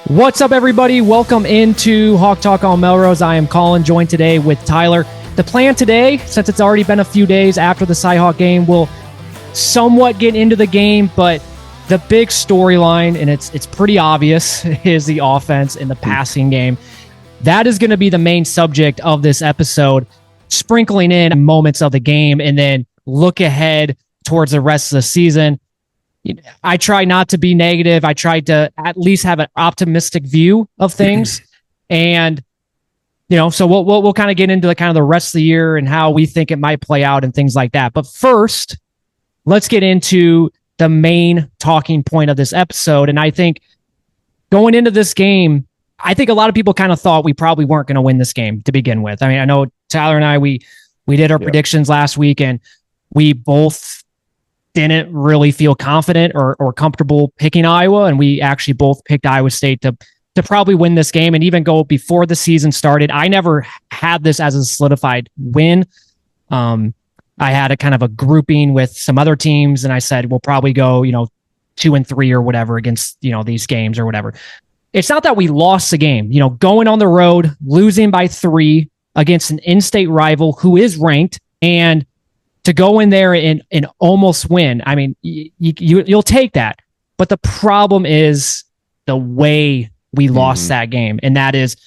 What's up, everybody? Welcome into Hawk Talk on Melrose. I am Colin, joined today with Tyler. The plan today, since it's already been a few days after the CyHawk game, we'll somewhat get into the game, but the big storyline, and it's pretty obvious, is the offense in the passing game. That is going to be the main subject of this episode, sprinkling in moments of the game and then look ahead towards the rest of the season. I try not to be negative. I tried to at least have an optimistic view of things. And, so we'll kind of get into the rest of the year and how we think it might play out and things like that. But first, let's get into the main talking point of this episode. And I think going into this game, I think a lot of people kind of thought we probably weren't going to win this game to begin with. I mean, I know Tyler and I, we did our predictions last week, and we both didn't really feel confident or comfortable picking Iowa, and we actually both picked Iowa State to probably win this game and even go before the season started. I never had this as a solidified win. I had a kind of a grouping with some other teams, and I said we'll probably go 2-3 or whatever against these games or whatever. It's not that we lost the game. Going on the road, losing by 3 against an in-state rival who is ranked, and to go in there and almost win. I mean, you'll take that. But the problem is the way we lost that game. And that is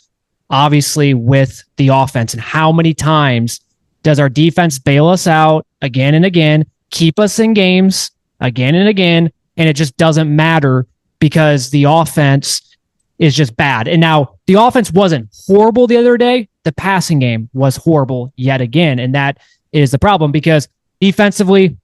obviously with the offense. And how many times does our defense bail us out again and again, keep us in games again and again, and it just doesn't matter because the offense is just bad. And now the offense wasn't horrible the other day. The passing game was horrible yet again. And that is the problem, because defensively,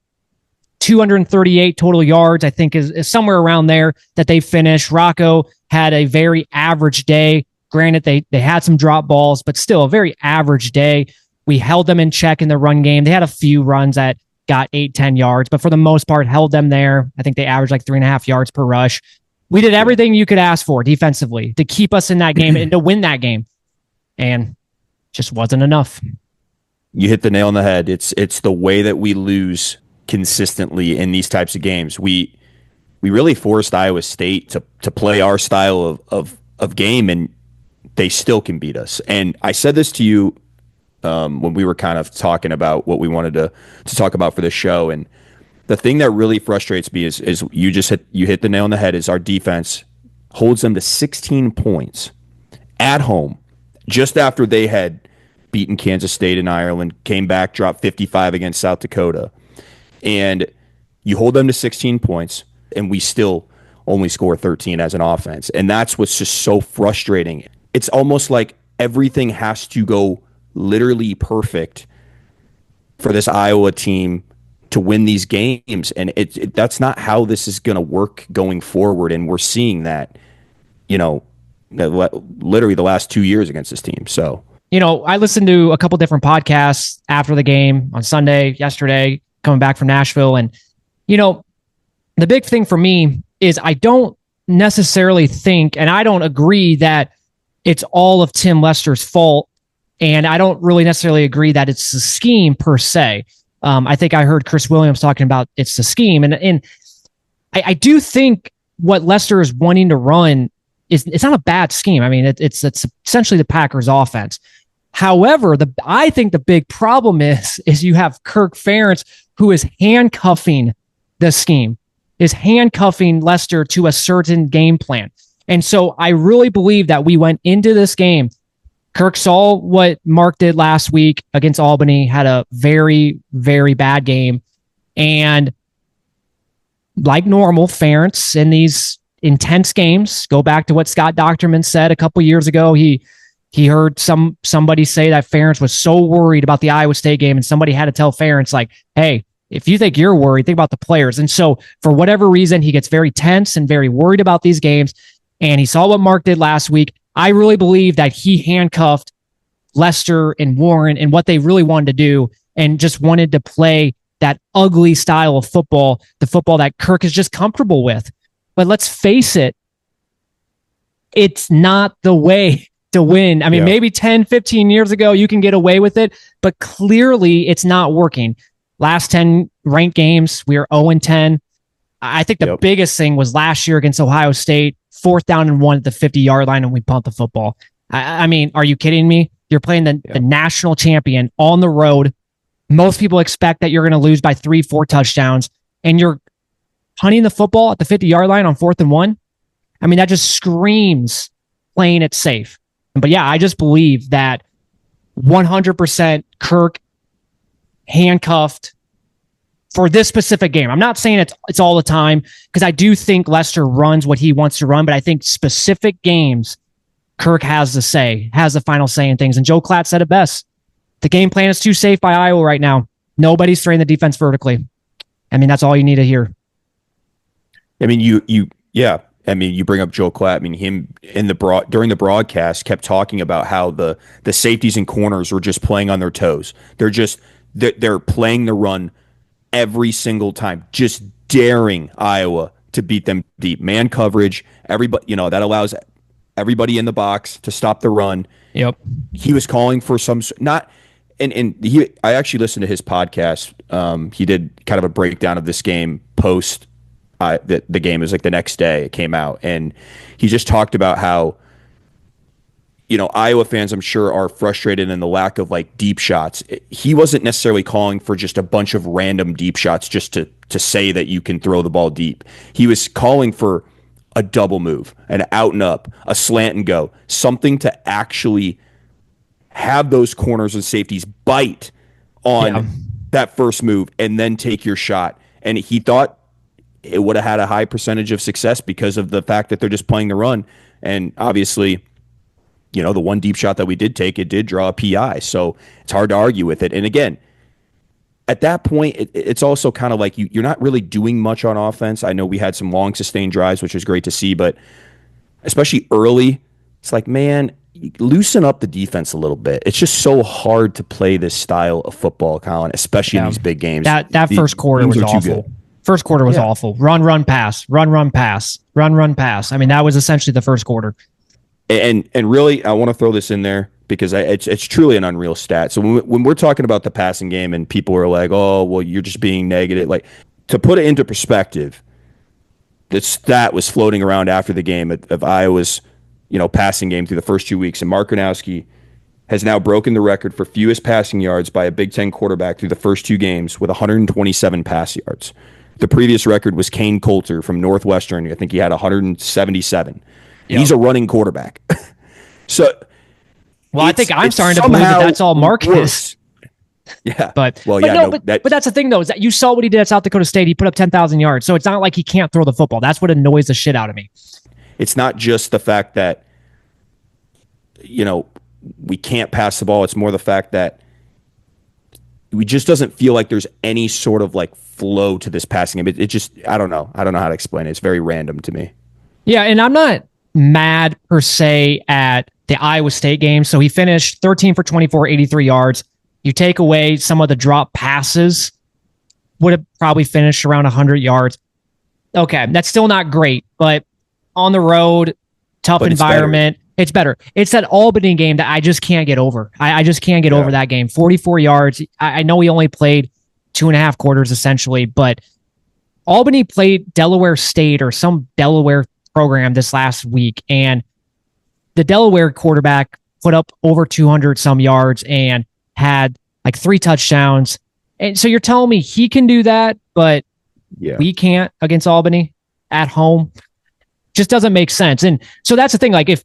238 total yards, I think is somewhere around there that they finished. Rocco had a very average day. Granted, they had some drop balls, but still a very average day. We held them in check in the run game. They had a few runs that got 8-10 yards, but for the most part, held them there. I think they averaged like 3.5 yards per rush. We did everything you could ask for defensively to keep us in that game and to win that game. And just wasn't enough. You hit the nail on the head. It's the way that we lose consistently in these types of games. We really forced Iowa State to play our style of game, and they still can beat us. And I said this to you when we were kind of talking about what we wanted to talk about for the show. And the thing that really frustrates me is you hit the nail on the head, is our defense holds them to 16 points at home just after they had beaten Kansas State in Ireland, came back, dropped 55 against South Dakota. And you hold them to 16 points, and we still only score 13 as an offense. And that's what's just so frustrating. It's almost like everything has to go literally perfect for this Iowa team to win these games. And that's not how this is going to work going forward. And we're seeing that, literally the last 2 years against this team. So, I listened to a couple different podcasts after the game on Sunday, yesterday, coming back from Nashville. And, the big thing for me is I don't necessarily think, and I don't agree that it's all of Tim Lester's fault. And I don't really necessarily agree that it's the scheme per se. I think I heard Chris Williams talking about it's the scheme. And I do think what Lester is wanting to run it's not a bad scheme. I mean, it's essentially the Packers offense. However, I think the big problem is you have Kirk Ferentz, who is handcuffing the scheme, is handcuffing Lester to a certain game plan. And so I really believe that we went into this game. Kirk saw what Mark did last week against Albany, had a very, very bad game. And like normal, Ferentz in these intense games, go back to what Scott Docterman said a couple years ago. He heard somebody say that Ferentz was so worried about the Iowa State game, and somebody had to tell Ferentz, like, hey, if you think you're worried, think about the players. And so for whatever reason, he gets very tense and very worried about these games. And he saw what Mark did last week. I really believe that he handcuffed Lester and Warren and what they really wanted to do, and just wanted to play that ugly style of football, the football that Kirk is just comfortable with. But let's face it, it's not the way to win. I mean, maybe 10, 15 years ago, you can get away with it, but clearly it's not working. Last 10 ranked games, we are 0-10. I think the biggest thing was last year against Ohio State, 4th down and 1 at the 50-yard line and we punt the football. I mean, are you kidding me? You're playing the national champion on the road. Most people expect that you're going to lose by 3-4 touchdowns, and you're punting the football at the 50-yard line on 4th and 1. I mean, that just screams playing it safe. But yeah, I just believe that 100% Kirk handcuffed for this specific game. I'm not saying it's all the time, because I do think Lester runs what he wants to run, but I think specific games, Kirk has the final say in things. And Joe Klatt said it best. The game plan is too safe by Iowa right now. Nobody's throwing the defense vertically. I mean, that's all you need to hear. I mean, you bring up Joe Klatt. I mean, him during the broadcast kept talking about how the safeties and corners were just playing on their toes. They're playing the run every single time, just daring Iowa to beat them deep. Man coverage, everybody, that allows everybody in the box to stop the run. Yep. He was calling for I actually listened to his podcast. He did kind of a breakdown of this game post the game. It was like the next day it came out, and he just talked about how Iowa fans, I'm sure, are frustrated in the lack of like deep shots. He wasn't necessarily calling for just a bunch of random deep shots just to say that you can throw the ball deep. He was calling for a double move, an out and up, a slant and go, something to actually have those corners and safeties bite on that first move and then take your shot. And he thought it would have had a high percentage of success because of the fact that they're just playing the run. And obviously, the one deep shot that we did take, it did draw a PI. So it's hard to argue with it. And again, at that point, it's also kind of like you're not really doing much on offense. I know we had some long sustained drives, which was great to see, but especially early, it's like, man, loosen up the defense a little bit. It's just so hard to play this style of football, Colin, especially in these big games. That first quarter was awful. First quarter was awful. Run, pass, run, pass, run, pass. I mean, that was essentially the first quarter. And really, I want to throw this in there because it's truly an unreal stat. So when we're talking about the passing game and people are like, oh, well, you're just being negative. Like, to put it into perspective, the stat was floating around after the game of Iowa's passing game through the first 2 weeks. And Mark Gronowski has now broken the record for fewest passing yards by a Big Ten quarterback through the first 2 games with 127 pass yards. The previous record was Kane Coulter from Northwestern. I think he had 177. Yep. He's a running quarterback. I think I'm starting to believe that's all Marcus. Yeah. But that's the thing, though, is that you saw what he did at South Dakota State. He put up 10,000 yards. So it's not like he can't throw the football. That's what annoys the shit out of me. It's not just the fact that, we can't pass the ball. It's more the fact that we just doesn't feel like there's any sort of like flow to this passing game. It just, I don't know. I don't know how to explain it. It's very random to me. Yeah. And I'm not mad per se at the Iowa State game. So he finished 13 for 24, 83 yards. You take away some of the drop passes, would have probably finished around 100 yards. Okay. That's still not great, but on the road, tough environment. It's better. It's that Albany game that I just can't get over. I just can't get over that game. 44 yards. I know he only played 2.5 quarters essentially, but Albany played Delaware State or some Delaware program this last week, and the Delaware quarterback put up over 200 some yards and had like 3 touchdowns. And so you're telling me he can do that, but we can't against Albany at home? Just doesn't make sense. And so that's the thing. Like if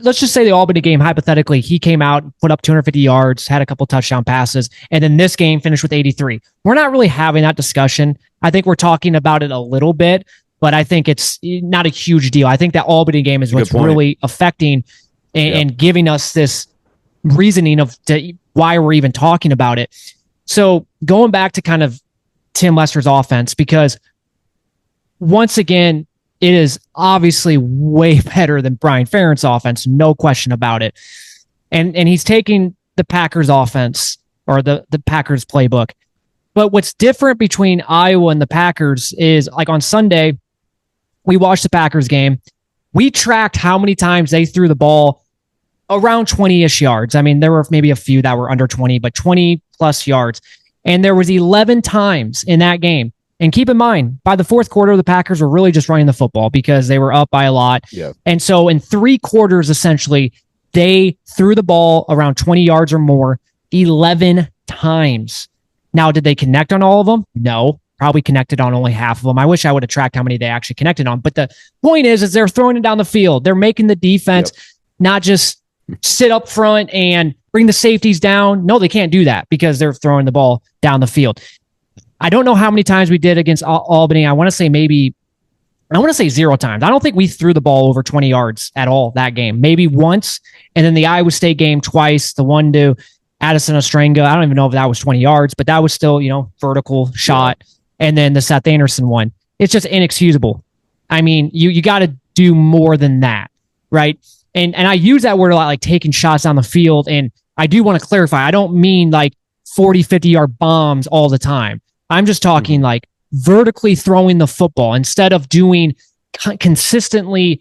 let's just say the Albany game, hypothetically, he came out, put up 250 yards, had a couple touchdown passes, and then this game finished with 83. We're not really having that discussion. I think we're talking about it a little bit, but I think it's not a huge deal. I think that Albany game is what's really affecting and giving us this reasoning of why we're even talking about it. So going back to kind of Tim Lester's offense, because once again, it is obviously way better than Brian Ferentz offense, no question about it. And he's taking the Packers offense or the Packers playbook. But what's different between Iowa and the Packers is, like, on Sunday, we watched the Packers game. We tracked how many times they threw the ball around 20-ish yards. I mean, there were maybe a few that were under 20, but 20 plus yards. And there was 11 times in that game. And keep in mind, by the fourth quarter, the Packers were really just running the football because they were up by a lot. Yeah. And so in 3 quarters, essentially, they threw the ball around 20 yards or more 11 times. Now, did they connect on all of them? No. Probably connected on only half of them. I wish I would have tracked how many they actually connected on. But the point is they're throwing it down the field. They're making the defense not just sit up front and bring the safeties down. No, they can't do that because they're throwing the ball down the field. I don't know how many times we did against Albany. I want to say 0 times. I don't think we threw the ball over 20 yards at all that game. Maybe once. And then the Iowa State game twice, the one to Addison Ostrenga. I don't even know if that was 20 yards, but that was still, vertical shot. And then the Seth Anderson one. It's just inexcusable. I mean, you got to do more than that, right? And I use that word a lot, like taking shots down the field. And I do want to clarify, I don't mean like 40, 50-yard bombs all the time. I'm just talking like vertically throwing the football instead of doing consistently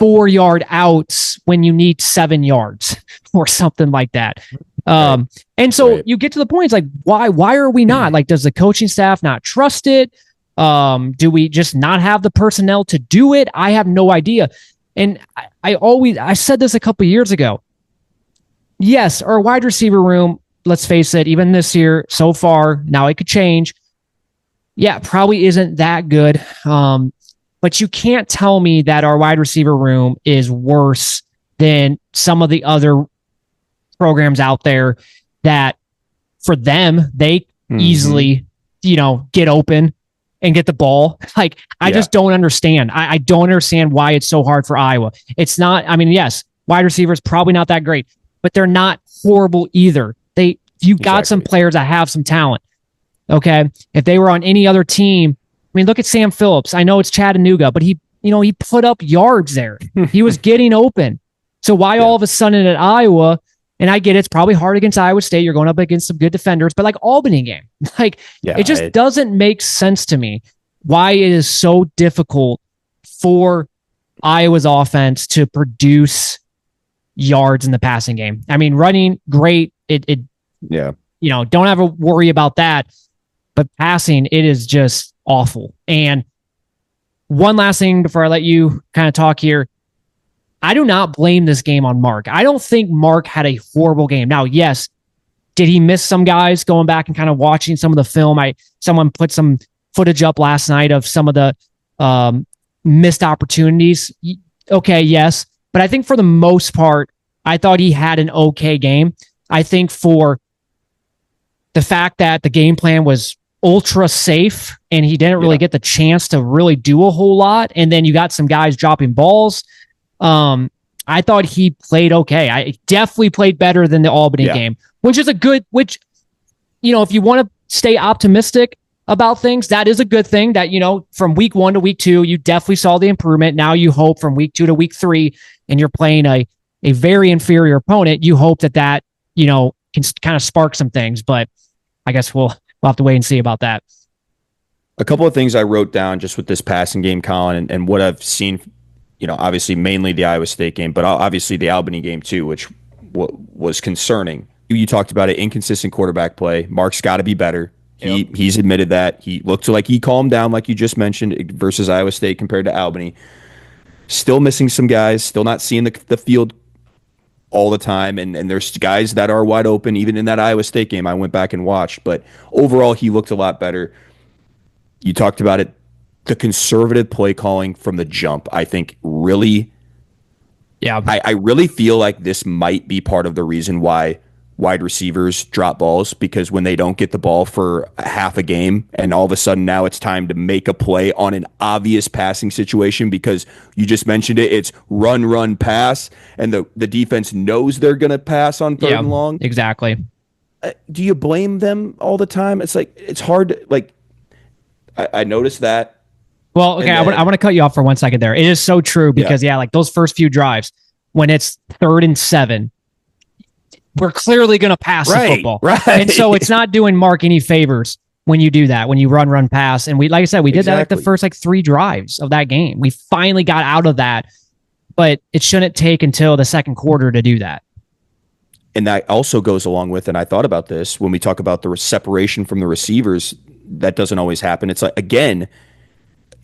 4-yard outs when you need 7 yards or something like that. And so you get to the point, it's like, why are we not? Like, does the coaching staff not trust it? Do we just not have the personnel to do it? I have no idea. And I said this a couple years ago. Yes, our wide receiver room, let's face it, even this year so far, now it could change. Yeah, probably isn't that good. But you can't tell me that our wide receiver room is worse than some of the other programs out there that for them, they easily, get open and get the ball. Like, I just don't understand. I don't understand why it's so hard for Iowa. It's not, yes, wide receivers probably not that great, but they're not horrible either. You got some players that have some talent. Okay. If they were on any other team, look at Sam Phillips. I know it's Chattanooga, but he put up yards there. He was getting open. So why all of a sudden at Iowa, and I get it's probably hard against Iowa State. You're going up against some good defenders, but like Albany game, it just doesn't make sense to me why it is so difficult for Iowa's offense to produce yards in the passing game. Running, great. Don't have to worry about that. But passing, it is just awful. And one last thing before I let you kind of talk here. I do not blame this game on Mark. I don't think Mark had a horrible game. Now, yes, did he miss some guys? Going back and kind of watching some of the film, someone put some footage up last night of some of the missed opportunities. Okay, yes. But I think for the most part, I thought he had an okay game. I think for the fact that the game plan was ultra safe and he didn't really get the chance to really do a whole lot. And then you got some guys dropping balls. I thought he played okay. I definitely played better than the Albany game, which is if you want to stay optimistic about things, that is a good thing that, from week 1 to week 2, you definitely saw the improvement. Now you hope from week 2 to week 3, and you're playing a very inferior opponent, you hope that can kind of spark some things, but I guess we'll have to wait and see about that. A couple of things I wrote down just with this passing game, Colin, and what I've seen, obviously mainly the Iowa State game, but obviously the Albany game too, which was concerning. You talked about it, inconsistent quarterback play. Mark's got to be better. He's admitted that. He looked like he calmed down, like you just mentioned, versus Iowa State compared to Albany. Still missing some guys, still not seeing the field all the time, and there's guys that are wide open, even in that Iowa State game I went back and watched. But overall, he looked a lot better. You talked about it. The conservative play calling from the jump, I think, really... Yeah. I really feel like this might be part of the reason why wide receivers drop balls, because when they don't get the ball for half a game and all of a sudden now it's time to make a play on an obvious passing situation, because you just mentioned it, it's run, pass, and the defense knows they're going to pass on third and long. Exactly. Do you blame them all the time? It's like, it's hard to, like, I noticed that. Well, okay, I want to cut you off for 1 second there. It is so true because, like those first few drives, when it's 3rd and 7, we're clearly going to pass the football. Right. And so it's not doing Mark any favors when you do that, when you run, pass. And we, like I said, we did that like the first 3 drives of that game. We finally got out of that, but it shouldn't take until the second quarter to do that. And that also goes along with, and I thought about this when we talk about the separation from the receivers, that doesn't always happen. It's like, again,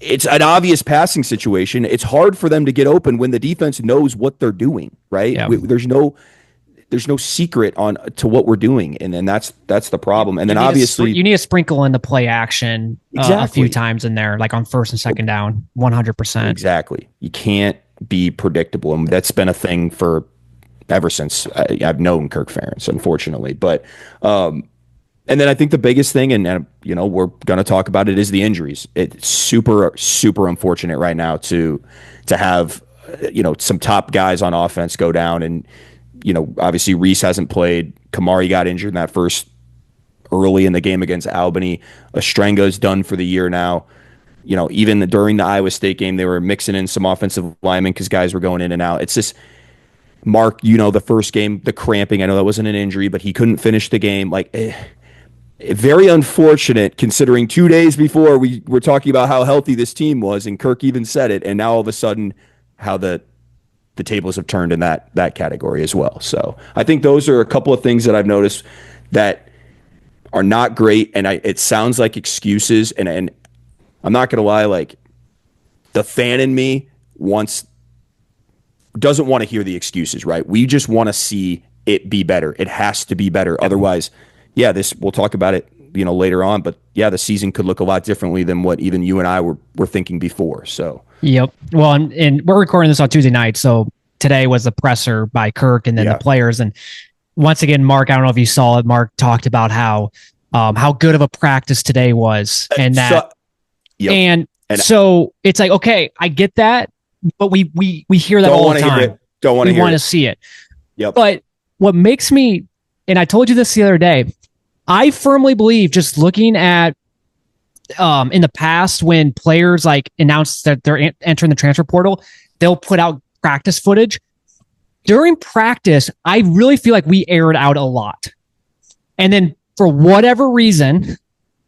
it's an obvious passing situation. It's hard for them to get open when the defense knows what they're doing, right? Yeah. There's no secret on to what we're doing, and then that's the problem. And then obviously you need to sprinkle in the play action a few times in there, like on first and second down, 100%. Exactly. You can't be predictable, and that's been a thing for ever since I've known Kirk Ferentz, unfortunately. But and then I think the biggest thing, and we're going to talk about it, is the injuries. It's super, super unfortunate right now to have some top guys on offense go down, and obviously Reese hasn't played. Kamari got injured in that first early in the game against Albany. Ostrenga's done for the year now. Even during the Iowa State game, they were mixing in some offensive linemen because guys were going in and out. It's just Mark, the first game, the cramping. I know that wasn't an injury, but he couldn't finish the game. Very unfortunate considering 2 days before we were talking about how healthy this team was, and Kirk even said it, and now all of a sudden how the tables have turned in that category as well. So I think those are a couple of things that I've noticed that are not great, and it sounds like excuses, and I'm not gonna lie, the fan in me doesn't want to hear the excuses, right? We just want to see it be better. It has to be better. Otherwise, we'll talk about it, later on, but the season could look a lot differently than what even you and I were thinking before. So, yep. Well, and we're recording this on Tuesday night. So today was the presser by Kirk and then the players. And once again, Mark, I don't know if you saw it, Mark talked about how good of a practice today was. And that, and so it's like, okay, I get that, but we hear that all the time. Don't want to hear it. We want to see it. Yep. But what makes me, and I told you this the other day, I firmly believe, just looking at in the past when players announce that they're entering the transfer portal, they'll put out practice footage. During practice, I really feel like we aired out a lot. And then for whatever reason,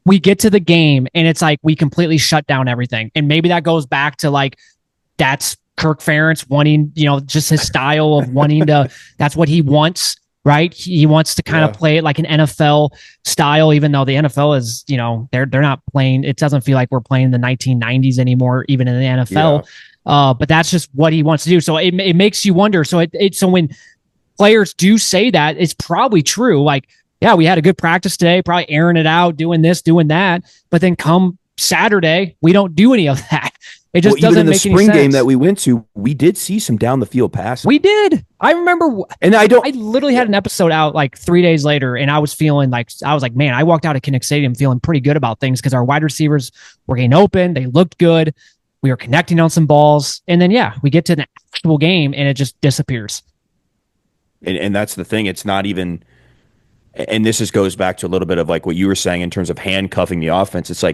we get to the game and it's like we completely shut down everything. And maybe that goes back to that's Kirk Ferentz wanting, just his style of wanting to, that's what he wants. Right. He wants to kind of play it like an NFL style, even though the NFL is, they're not playing. It doesn't feel like we're playing the 1990s anymore, even in the NFL. But that's just what he wants to do. So it makes you wonder. So so when players do say that, it's probably true. We had a good practice today, probably airing it out, doing this, doing that. But then come Saturday, we don't do any of that. It just doesn't make any sense. Even in the spring game that we went to, we did see some down the field passes. We did. I remember, and I literally had an episode out 3 days later, and I was feeling man, I walked out of Kinnick Stadium feeling pretty good about things because our wide receivers were getting open. They looked good. We were connecting on some balls, and then we get to the actual game, and it just disappears. And that's the thing. It's not even. And this goes back to a little bit of what you were saying in terms of handcuffing the offense. It's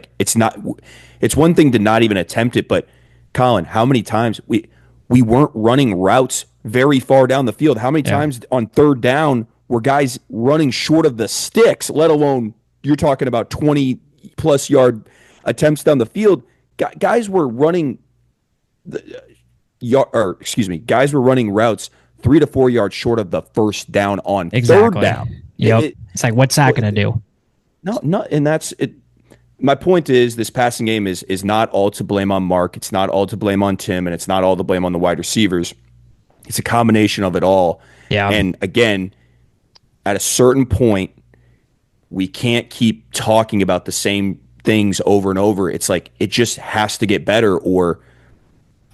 it's one thing to not even attempt it, but Colin, how many times we weren't running routes very far down the field? How many times on third down were guys running short of the sticks, let alone you're talking about 20 plus yard attempts down the field? Guys were running guys were running routes 3 to 4 yards short of the first down on third down. Yep. It's what's that going to do? No, and that's it. My point is this passing game is not all to blame on Mark. It's not all to blame on Tim, and it's not all to blame on the wide receivers. It's a combination of it all. Yeah. And again, at a certain point, we can't keep talking about the same things over and over. It's it just has to get better, or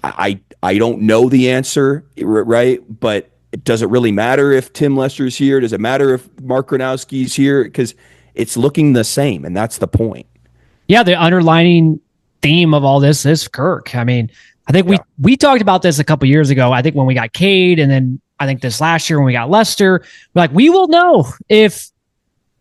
I don't know the answer, right? But does it really matter if Tim Lester's here? Does it matter if Mark Gronowski's here? Because it's looking the same, and that's the point. Yeah, the underlining theme of all this is Kirk. I mean, I think we talked about this a couple years ago. I think when we got Cade, and then I think this last year when we got Lester, we will know if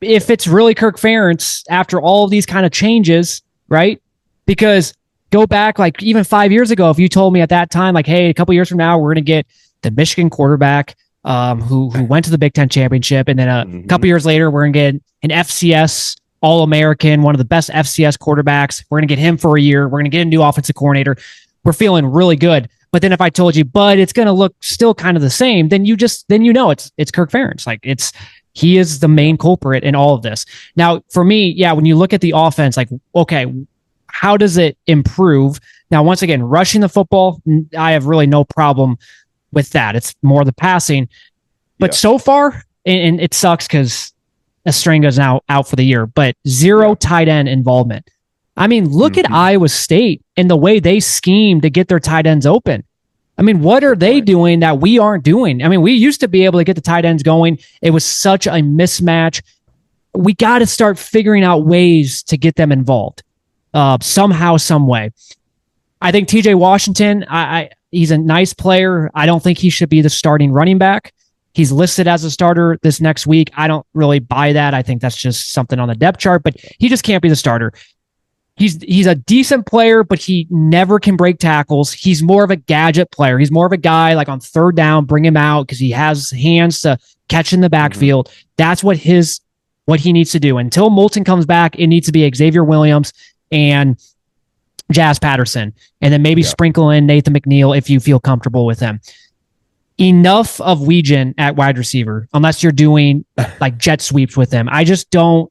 it's really Kirk Ferentz after all of these kind of changes, right? Because go back even 5 years ago, if you told me at that time, hey, a couple years from now, we're going to get the Michigan quarterback who went to the Big Ten championship. And then a couple years later, we're going to get an FCS All-American, one of the best FCS quarterbacks. We're going to get him for a year. We're going to get a new offensive coordinator. We're feeling really good. But then if I told you, but it's going to look still kind of the same, then you know it's Kirk Ferentz. He is the main culprit in all of this. Now, for me, yeah, when you look at the offense, like, okay, how does it improve? Now, once again, rushing the football, I have really no problem with that. It's more the passing. But so far, and it sucks because Estranga's now out for the year, but zero tight end involvement. I mean, look at Iowa State and the way they scheme to get their tight ends open. I mean, what are they doing that we aren't doing? I mean, we used to be able to get the tight ends going. It was such a mismatch. We got to start figuring out ways to get them involved somehow, some way. I think TJ Washington, he's a nice player. I don't think he should be the starting running back. He's listed as a starter this next week. I don't really buy that. I think that's just something on the depth chart, but he just can't be the starter. He's a decent player, but he never can break tackles. He's more of a gadget player. He's more of a guy like on third down, bring him out because he has hands to catch in the backfield. That's what he needs to do. Until Moulton comes back, it needs to be Xavier Williams and Jazz Patterson, and then maybe sprinkle in Nathan McNeil if you feel comfortable with him. Enough of Weegan at wide receiver, unless you're doing like jet sweeps with him. I just don't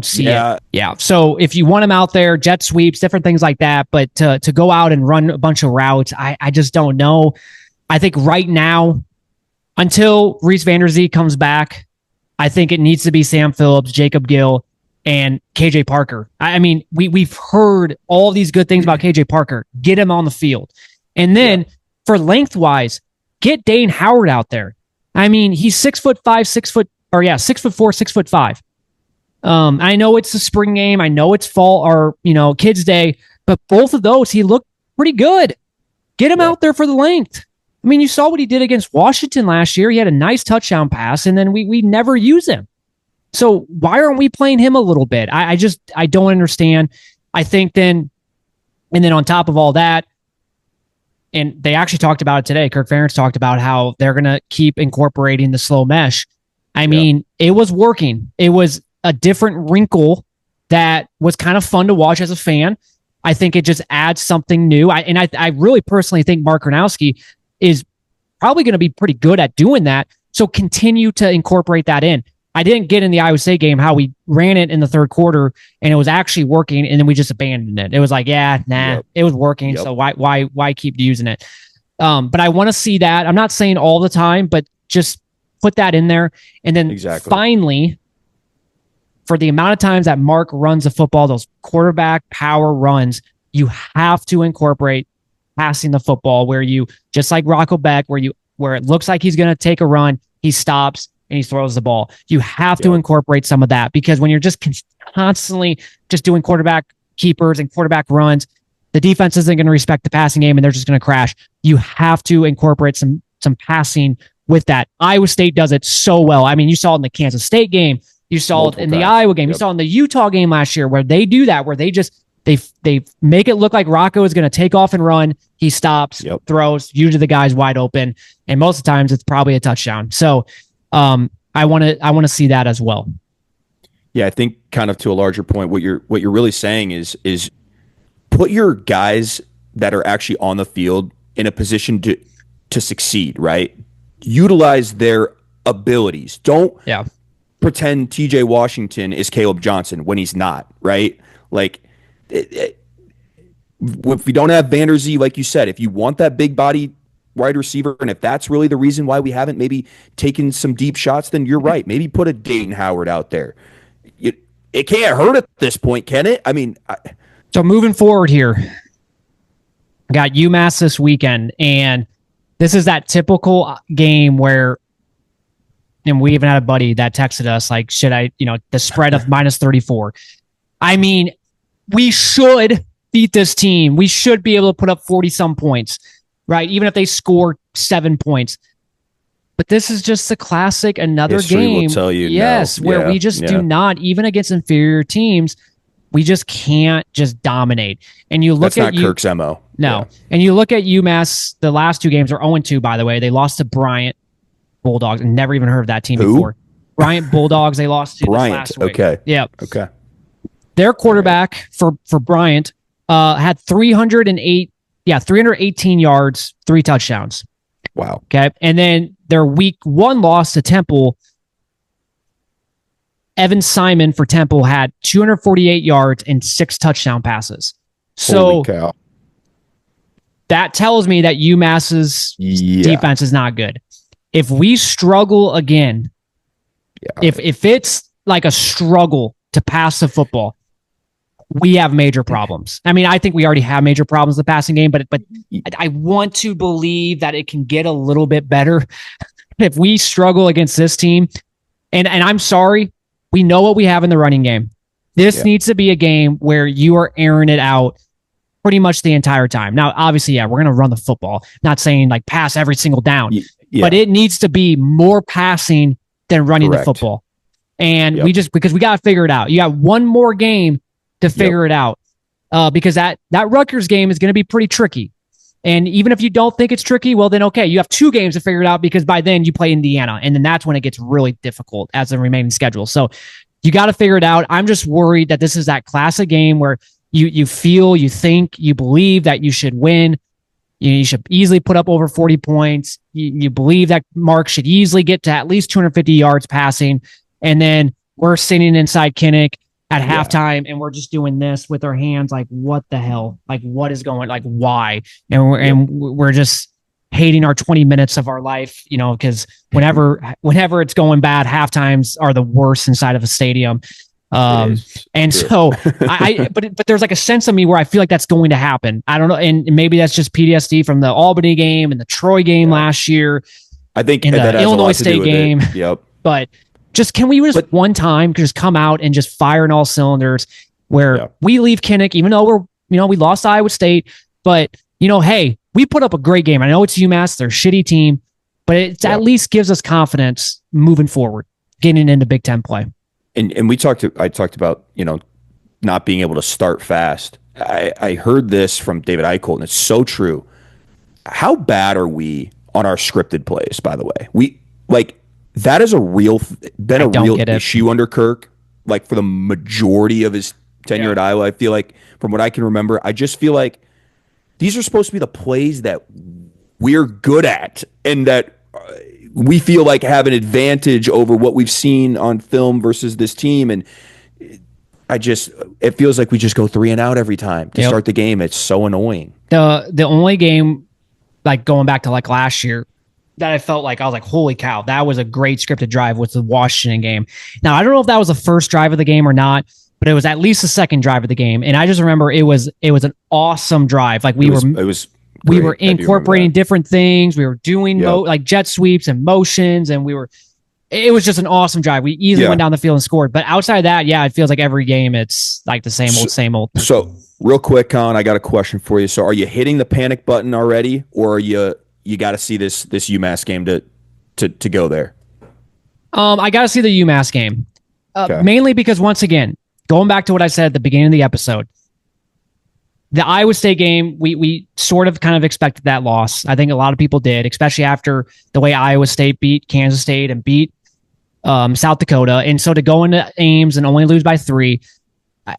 see it. Yeah. So if you want him out there, jet sweeps, different things like that, but to go out and run a bunch of routes, I just don't know. I think right now, until Reese Vanderzee comes back, I think it needs to be Sam Phillips, Jacob Gill, and KJ Parker. I mean, we've heard all these good things about KJ Parker. Get him on the field. And then for lengthwise, get Dane Howard out there. I mean, he's 6'5", 6'4", 6'5". I know it's the spring game. I know it's fall or, kids day, but both of those, he looked pretty good. Get him out there for the length. I mean, you saw what he did against Washington last year. He had a nice touchdown pass, and then we never use him. So why aren't we playing him a little bit? I don't understand. I think then on top of all that, and they actually talked about it today. Kirk Ferentz talked about how they're going to keep incorporating the slow mesh. I mean, it was working. It was a different wrinkle that was kind of fun to watch as a fan. I think it just adds something new. I really personally think Mark Gronowski is probably going to be pretty good at doing that. So continue to incorporate that in. I didn't get in the Iowa State game how we ran it in the third quarter and it was actually working, and then we just abandoned it. It was like, it was working. So why keep using it? But I want to see that. I'm not saying all the time, but just put that in there. And then finally, for the amount of times that Mark runs the football, those quarterback power runs, you have to incorporate passing the football where you, just like Rocco Beck, where it looks like he's going to take a run, he stops and he throws the ball. You have to incorporate some of that, because when you're just constantly just doing quarterback keepers and quarterback runs, the defense isn't going to respect the passing game and they're just going to crash. You have to incorporate some passing with that. Iowa State does it so well. I mean, you saw it in the Kansas State game. You saw it in the Iowa game. You saw it in the Utah game last year where they do that, where they just they make it look like Rocco is going to take off and run. He stops, throws, usually the guy's wide open, and most of the times it's probably a touchdown. So I want to see that as well. Yeah, I think kind of to a larger point, what you're really saying is put your guys that are actually on the field in a position to succeed, right? Utilize their abilities. Don't pretend TJ Washington is Caleb Johnson when he's not, right? Like, if we don't have Vanderzee, like you said, if you want that big body wide receiver, and if that's really the reason why we haven't maybe taken some deep shots, then you're right. Maybe put a Dayton Howard out there. It can't hurt at this point, can it? I mean, so moving forward here, I got UMass this weekend, and this is that typical game where, and we even had a buddy that texted us like, should I, the spread of -34. I mean, we should beat this team. We should be able to put up 40 some points, right? Even if they score 7 points. But this is just the classic another history game. Will tell you where we just do not, even against inferior teams, we just can't just dominate. And you look That's not Kirk's MO. No. Yeah. And you look at UMass, the last two games are 0-2, by the way. They lost to Bryant Bulldogs. Never even heard of that team before. Bryant Bulldogs, they lost to Bryant. last week. Okay. Yeah. Okay. Their quarterback for Bryant had 318 yards, 3 touchdowns. Wow. Okay. And then their week 1 loss to Temple, Evan Simon for Temple had 248 yards and 6 touchdown passes. So Holy cow. that tells me that UMass's defense is not good. If we struggle again, if it's like a struggle to pass the football, we have major problems. I mean, I think we already have major problems in the passing game, but I want to believe that it can get a little bit better if we struggle against this team. And I'm sorry, we know what we have in the running game. This needs to be a game where you are airing it out pretty much the entire time. Now, obviously, we're going to run the football. Not saying like pass every single down, but it needs to be more passing than running the football. And because we got to figure it out. You got one more game to figure it out, because that Rutgers game is going to be pretty tricky. And even if you don't think it's tricky, well, then okay, you have 2 games to figure it out, because by then you play Indiana, and then that's when it gets really difficult as the remaining schedule. So you got to figure it out. I'm just worried that this is that classic game where you feel, you think, you believe that you should win. You should easily put up over 40 points. You believe that Mark should easily get to at least 250 yards passing. And then we're sitting inside Kinnick at halftime, and we're just doing this with our hands. Like, what the hell? Like, what is going, like, why? And we're just hating our 20 minutes of our life, because whenever it's going bad, halftimes are the worst inside of a stadium. So but there's like a sense of me where I feel like that's going to happen. I don't know. And maybe that's just PTSD from the Albany game and the Troy game last year. I think in the Illinois State game. Yep. But can we just one time just come out and just fire in all cylinders where we leave Kinnick, even though we lost to Iowa State, but hey, we put up a great game. I know it's UMass, they're a shitty team, but it at least gives us confidence moving forward, getting into Big Ten play. And I talked about, not being able to start fast. I heard this from David Eichholt, and it's so true. How bad are we on our scripted plays, by the way? That is a real issue under Kirk, like for the majority of his tenure at Iowa. I feel like, from what I can remember, I just feel like these are supposed to be the plays that we're good at, and that we feel like have an advantage over what we've seen on film versus this team. And it feels like we just go 3 and out every time to start the game. It's so annoying. The only game, like going back to like last year, that I felt like I was like, holy cow, that was a great scripted drive, was the Washington game. Now, I don't know if that was the first drive of the game or not, but it was at least the second drive of the game. And I just remember it was an awesome drive. Like we were incorporating different things. We were doing like jet sweeps and motions, and it was just an awesome drive. We easily went down the field and scored. But outside of that, it feels like every game it's like the same old. So real quick, Colin, I got a question for you. So are you hitting the panic button already, or are you got to see this UMass game to go there? I got to see the UMass game, mainly because, once again, going back to what I said at the beginning of the episode, the Iowa State game, we sort of kind of expected that loss. I think a lot of people did, especially after the way Iowa State beat Kansas State and beat South Dakota. And so to go into Ames and only lose by 3,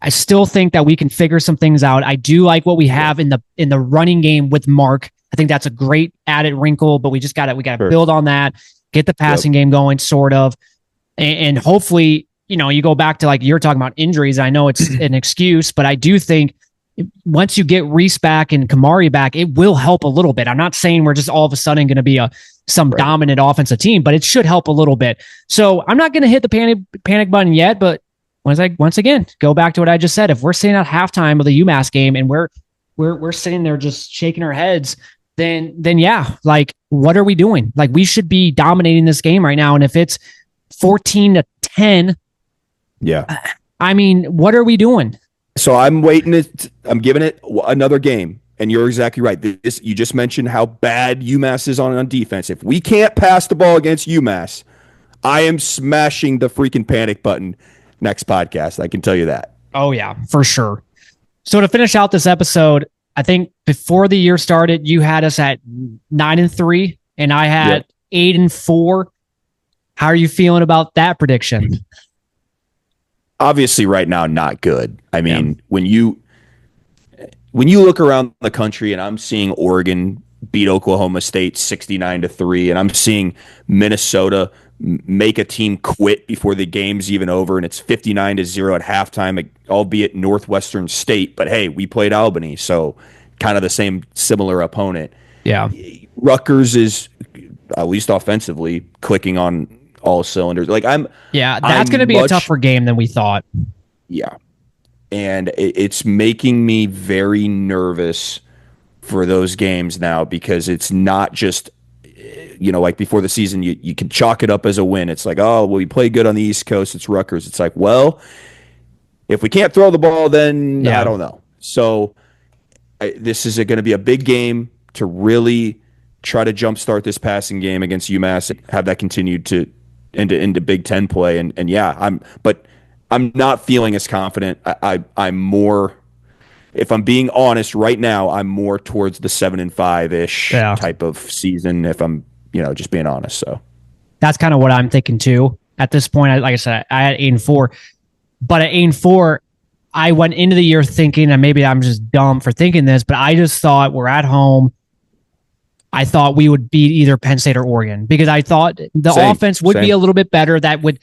I still think that we can figure some things out. I do like what we have in the running game with Mark. I think that's a great added wrinkle, but we got to build on that, get the passing game going, sort of, and hopefully, you go back to, like, you're talking about injuries. I know it's an excuse, but I do think once you get Reese back and Kamari back, it will help a little bit. I'm not saying we're just all of a sudden going to be some dominant offensive team, but it should help a little bit. So I'm not going to hit the panic button yet, but once again, go back to what I just said. If we're sitting at halftime of the UMass game and we're sitting there just shaking our heads, then like, what are we doing? Like, we should be dominating this game right now. And if it's 14-10, I mean, what are we doing? So I'm giving it another game, and you're exactly right. You just mentioned how bad UMass is on defense. If we can't pass the ball against UMass, I am smashing the freaking panic button next podcast. I can tell you that. Oh yeah, for sure. So to finish out this episode, I think before the year started, you had us at 9-3, and I had 8-4. How are you feeling about that prediction? Obviously, right now, not good. I mean, when you look around the country, and I'm seeing Oregon beat Oklahoma State 69-3, and I'm seeing Minnesota make a team quit before the game's even over and it's 59-0 at halftime, albeit Northwestern State. But hey, we played Albany, so kind of the same similar opponent. Yeah. Rutgers is, at least offensively, clicking on all cylinders. That's going to be a tougher game than we thought. Yeah. And it's making me very nervous for those games now, because it's not just, like before the season, you can chalk it up as a win. It's like, oh, well, we play good on the East Coast. It's Rutgers. It's like, well, if we can't throw the ball, then I don't know. So this is going to be a big game to really try to jumpstart this passing game against UMass and have that continued to into Big Ten play. But I'm not feeling as confident. I'm more, if I'm being honest right now, I'm more towards the 7-5-ish type of season, if I'm, just being honest. So that's kind of what I'm thinking too. At this point, like I said, I had 8-4, but at 8-4, I went into the year thinking, and maybe I'm just dumb for thinking this, but I just thought we're at home. I thought we would beat either Penn State or Oregon, because I thought the offense would be a little bit better. That would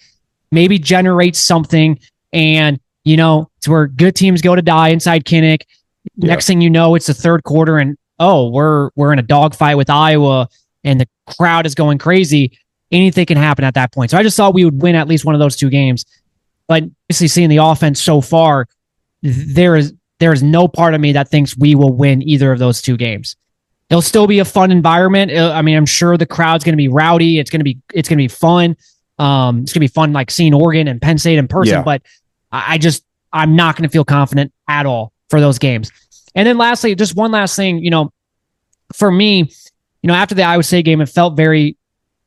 maybe generate something. And, it's where good teams go to die inside Kinnick. Yeah. Next thing you know, it's the third quarter and, we're in a dogfight with Iowa and the crowd is going crazy. Anything can happen at that point. So I just thought we would win at least one of those two games. But obviously seeing the offense so far, there is no part of me that thinks we will win either of those two games. It'll still be a fun environment. I'm sure the crowd's going to be rowdy. It's going to be fun. It's going to be fun, like seeing Oregon and Penn State in person. Yeah. But I'm not going to feel confident at all for those games. And then lastly, just one last thing, for me, after the Iowa State game, it felt very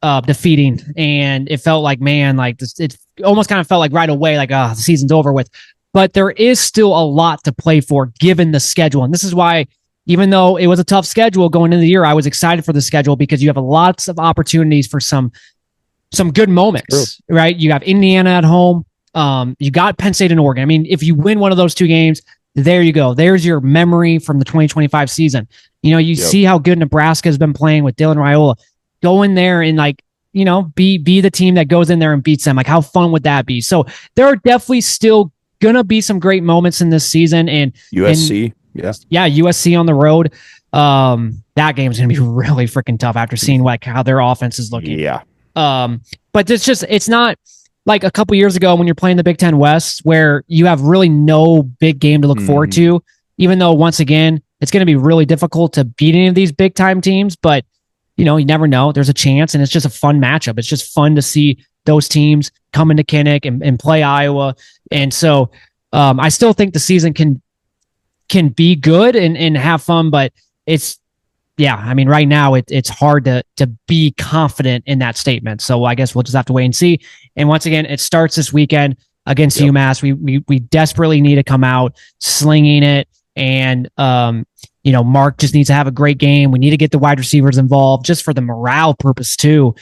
defeating, and it felt like, man, like this, it almost kind of felt like right away, like, the season's over with. But there is still a lot to play for given the schedule. And this is why, even though it was a tough schedule going into the year, I was excited for the schedule, because you have lots of opportunities for some good moments, right? You have Indiana at home. You got Penn State and Oregon. If you win one of those two games, there you go. There's your memory from the 2025 season. You see how good Nebraska has been playing with Dylan Raiola. Go in there and be the team that goes in there and beats them. Like, how fun would that be? So there are definitely still gonna be some great moments in this season. And USC, USC on the road. That game is gonna be really freaking tough after seeing how their offense is looking. Yeah. But it's not like a couple years ago when you're playing the Big Ten West, where you have really no big game to look forward to, even though, once again, it's going to be really difficult to beat any of these big time teams. But, you never know. There's a chance, and it's just a fun matchup. It's just fun to see those teams come into Kinnick and play Iowa. And so I still think the season can be good and have fun, but right now it's hard to be confident in that statement. So I guess we'll just have to wait and see. And once again, it starts this weekend against UMass. We desperately need to come out slinging it. And, Mark just needs to have a great game. We need to get the wide receivers involved just for the morale purpose too.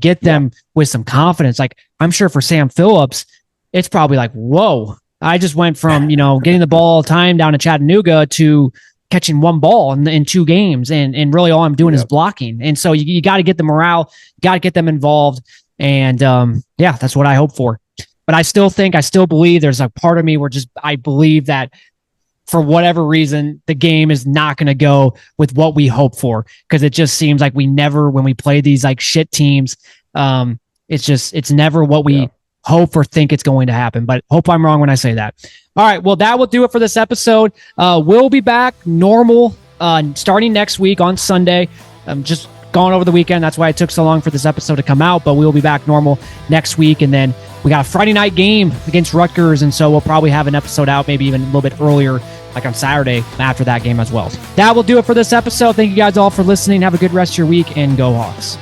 Get them with some confidence. Like, I'm sure for Sam Phillips, it's probably like, whoa, I just went from, getting the ball all the time down in Chattanooga to catching one ball in two games. And really all I'm doing is blocking. And so you got to get the morale, got to get them involved. And that's what I hope for. But I still believe there's a part of me where I believe that for whatever reason, the game is not going to go with what we hope for. Because it just seems like when we play these like shit teams, it's never what we hope or think it's going to happen. But hope I'm wrong when I say that. All right, well, that will do it for this episode. We'll be back normal starting next week on Sunday. Just gone over the weekend. That's why it took so long for this episode to come out, but we'll be back normal next week. And then we got a Friday night game against Rutgers, and so we'll probably have an episode out maybe even a little bit earlier, like on Saturday after that game as well. That will do it for this episode. Thank you guys all for listening. Have a good rest of your week, and go Hawks.